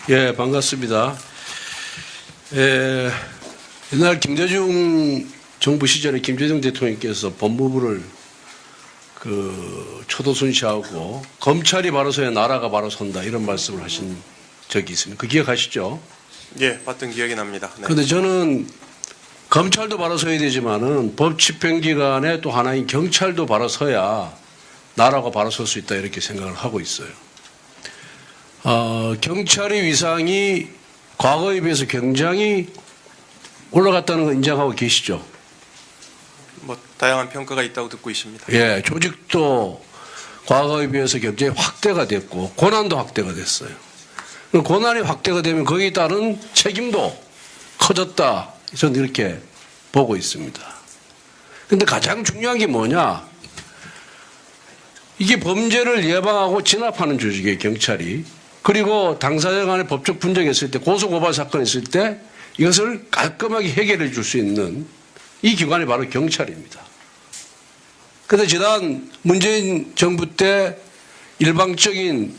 예, 반갑습니다. 옛날 김대중 정부 시절에 김대중 대통령께서 법무부를 초도순시하고 검찰이 바로 서야 나라가 바로 선다 이런 말씀을 하신 적이 있습니다. 그 기억하시죠? 예, 봤던 기억이 납니다. 네. 그런데 저는 검찰도 바로 서야 되지만은 법 집행기관의 또 하나인 경찰도 바로 서야 나라가 바로 설 수 있다 이렇게 생각을 하고 있어요. 경찰의 위상이 과거에 비해서 굉장히 올라갔다는 거 인정하고 계시죠? 뭐 다양한 평가가 있다고 듣고 있습니다. 예, 조직도 과거에 비해서 굉장히 확대가 됐고 권한도 확대가 됐어요. 권한이 확대가 되면 거기에 따른 책임도 커졌다. 저는 이렇게 보고 있습니다. 그런데 가장 중요한 게 뭐냐? 이게 범죄를 예방하고 진압하는 조직이에요, 경찰이. 그리고 당사자 간의 법적 분쟁이 있을 때, 고소고발 사건이 있을 때 이것을 깔끔하게 해결해 줄 수 있는 이 기관이 바로 경찰입니다. 그런데 지난 문재인 정부 때 일방적인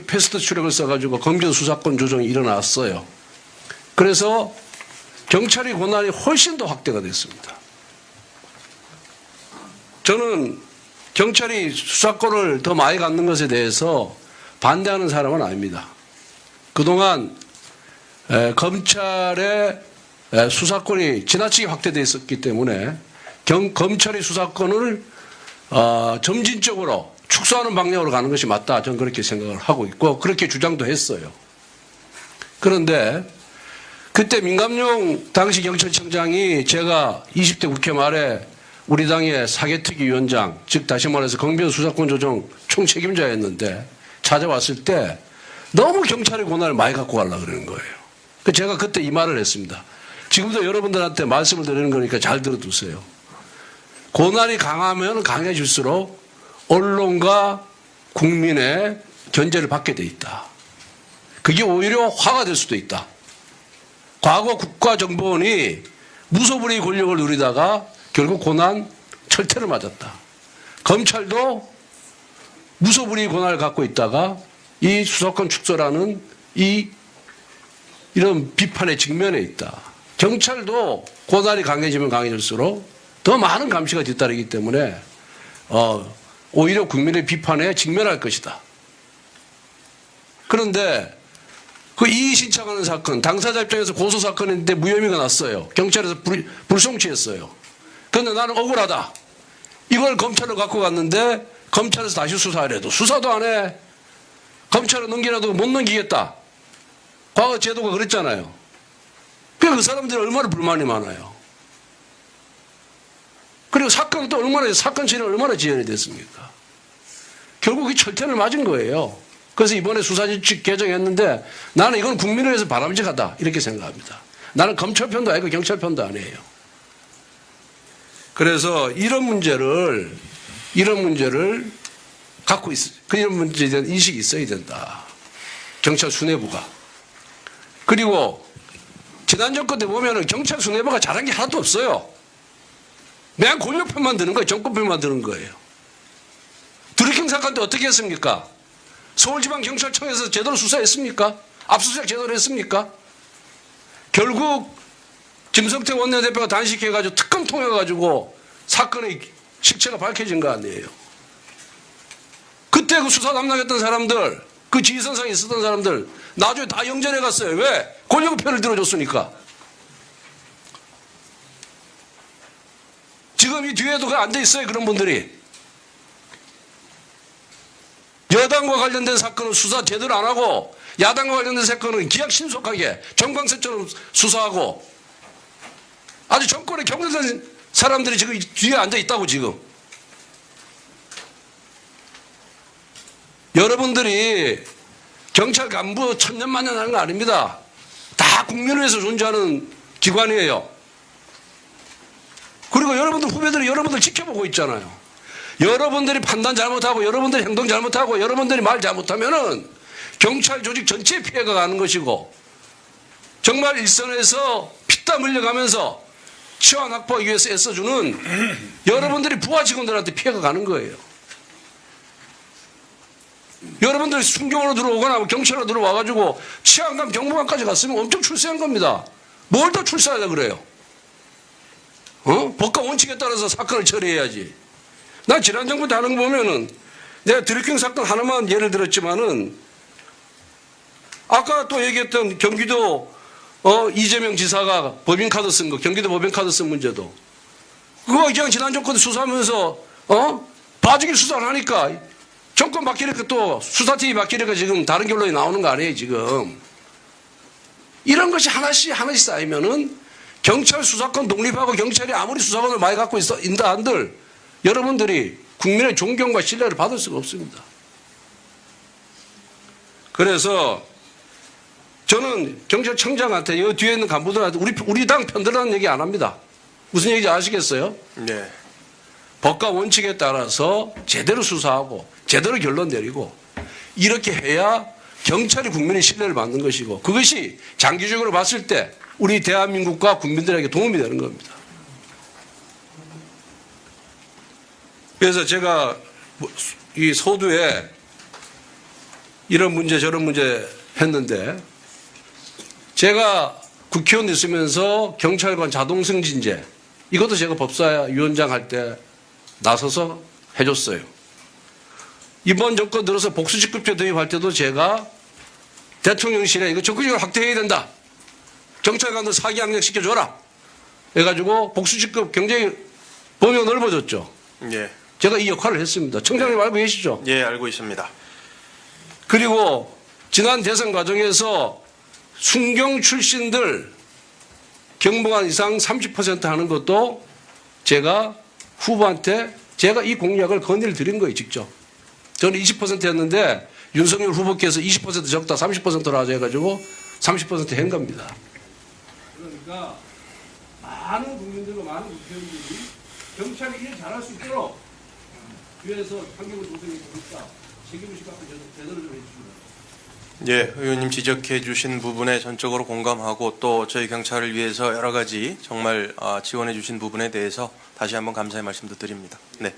패스트 트랙을 써가지고 검경 수사권 조정이 일어났어요. 그래서 경찰의 권한이 훨씬 더 확대가 됐습니다. 저는 경찰이 수사권을 더 많이 갖는 것에 대해서 반대하는 사람은 아닙니다. 그동안 검찰의 수사권이 지나치게 확대되어 있었기 때문에 검찰의 수사권을 점진적으로 축소하는 방향으로 가는 것이 맞다. 저는 그렇게 생각을 하고 있고 그렇게 주장도 했어요. 그런데 그때 민감용 당시 경찰청장이 제가 20대 국회 말에 우리 당의 사개특위 위원장, 즉 다시 말해서 검경 수사권 조정 총책임자였는데 찾아왔을 때 너무 경찰의 권한을 많이 갖고 가려고 그러는 거예요. 제가 그때 이 말을 했습니다. 지금도 여러분들한테 말씀을 드리는 거니까 잘 들어두세요. 권한이 강하면 강해질수록 언론과 국민의 견제를 받게 돼 있다. 그게 오히려 화가 될 수도 있다. 과거 국가정보원이 무소불위의 권력을 누리다가 결국 고난 철퇴를 맞았다. 검찰도 무소불위의 권한을 갖고 있다가 이 수사권 축소라는 이런 비판의 직면에 있다. 경찰도 권한이 강해지면 강해질수록 더 많은 감시가 뒤따르기 때문에 오히려 국민의 비판에 직면할 것이다. 그런데 그 이의 신청하는 사건, 당사자 입장에서 고소 사건인데 무혐의가 났어요. 경찰에서 불송치했어요. 그런데 나는 억울하다. 이걸 검찰로 갖고 갔는데 검찰에서 다시 수사를 해도 수사도 안 해. 검찰로 넘기라도 못 넘기겠다. 과거 제도가 그랬잖아요. 그 사람들이 얼마나 불만이 많아요. 그리고 사건은 또 사건 처리가 얼마나 지연이 됐습니까? 결국 이 철퇴를 맞은 거예요. 그래서 이번에 수사규칙 개정했는데 나는 이건 국민을 위해서 바람직하다 이렇게 생각합니다. 나는 검찰 편도 아니고 경찰 편도 아니에요. 그래서 이런 문제를 갖고 이런 문제에 대한 인식이 있어야 된다. 경찰 수뇌부가. 그리고 지난 정권 때 보면은 경찰 수뇌부가 잘한 게 하나도 없어요. 그냥 권력 편만 드는 거예요. 정권 편만 드는 거예요. 드루킹 사건 때 어떻게 했습니까? 서울지방경찰청에서 제대로 수사했습니까? 압수수색 제대로 했습니까? 결국 김성태 원내대표가 단식해가지고 특검 통해가지고 사건의 실체가 밝혀진 거 아니에요. 그때 그 수사 담당했던 사람들, 그 지휘선상에 있었던 사람들 나중에 다 영전해 갔어요. 왜? 권력의 편을 들어줬으니까. 지금 이 뒤에도 앉아 있어요. 그런 분들이. 여당과 관련된 사건은 수사 제대로 안 하고 야당과 관련된 사건은 기약 신속하게 정광석처럼 수사하고 아주 정권에 경질된 사람들이 지금 뒤에 앉아 있다고 지금. 여러분들이 경찰 간부 천년만년 하는 거 아닙니다. 다 국민을 위해서 존재하는 기관이에요. 그리고 여러분들 후배들이 여러분들 지켜보고 있잖아요. 여러분들이 판단 잘못하고 여러분들이 행동 잘못하고 여러분들이 말 잘못하면은 경찰 조직 전체에 피해가 가는 것이고 정말 일선에서 피땀 흘려가면서 치안 확보하기 위해서 애써주는 여러분들이 부하 직원들한테 피해가 가는 거예요. 여러분들이 순경으로 들어오거나 뭐 경찰로 들어와가지고 치안감 경무관까지 갔으면 엄청 출세한 겁니다. 뭘 더 출세하자 그래요? 법과 원칙에 따라서 사건을 처리해야지. 난 지난 정부 때 하는 거 보면은 내가 드래킹 사건 하나만 예를 들었지만은 아까 또 얘기했던 경기도 이재명 지사가 법인카드 쓴 거, 경기도 법인카드 쓴 문제도 그거 그냥 지난 정권 수사하면서 봐주기 수사를 하니까 정권 바뀌니까 또 수사팀이 바뀌니까 지금 다른 결론이 나오는 거 아니에요 지금. 이런 것이 하나씩 쌓이면은 경찰 수사권 독립하고 경찰이 아무리 수사권을 많이 갖고 있다 한들 여러분들이 국민의 존경과 신뢰를 받을 수가 없습니다. 그래서 저는 경찰청장한테 이 뒤에 있는 간부들한테 우리 당 편들라는 얘기 안 합니다. 무슨 얘기인지 아시겠어요? 네. 법과 원칙에 따라서 제대로 수사하고 제대로 결론 내리고 이렇게 해야 경찰이 국민의 신뢰를 받는 것이고 그것이 장기적으로 봤을 때 우리 대한민국과 국민들에게 도움이 되는 겁니다. 그래서 제가 이 서두에 이런 문제 저런 문제 했는데 제가 국회의원 있으면서 경찰관 자동승진제 이것도 제가 법사위원장 할 때 나서서 해줬어요. 이번 정권 들어서 복수직급제 도입할 때도 제가 대통령실에 이거 적극적으로 확대해야 된다. 경찰관들 사기 학력 시켜줘라. 해가지고 복수직급 굉장히 범위가 넓어졌죠. 예. 제가 이 역할을 했습니다. 청장님 알고 계시죠? 예, 알고 있습니다. 그리고 지난 대선 과정에서 순경 출신들 경무관 이상 30% 하는 것도 제가 후보한테 제가 이 공약을 건의를 드린 거예요, 직접. 저는 20%였는데 윤석열 후보께서 20% 적다 30%로 하자 해가지고 30%한 겁니다. 그러니까 많은 국민들과 많은 국회의원들이 경찰이 일 잘할 수 있도록 위에서 환경을 조성해 주니까 책임의식 갖고 제대로 좀 해주시면. 예, 의원님 지적해 주신 부분에 전적으로 공감하고 또 저희 경찰을 위해서 여러 가지 정말 지원해 주신 부분에 대해서 다시 한번 감사의 말씀도 드립니다. 네.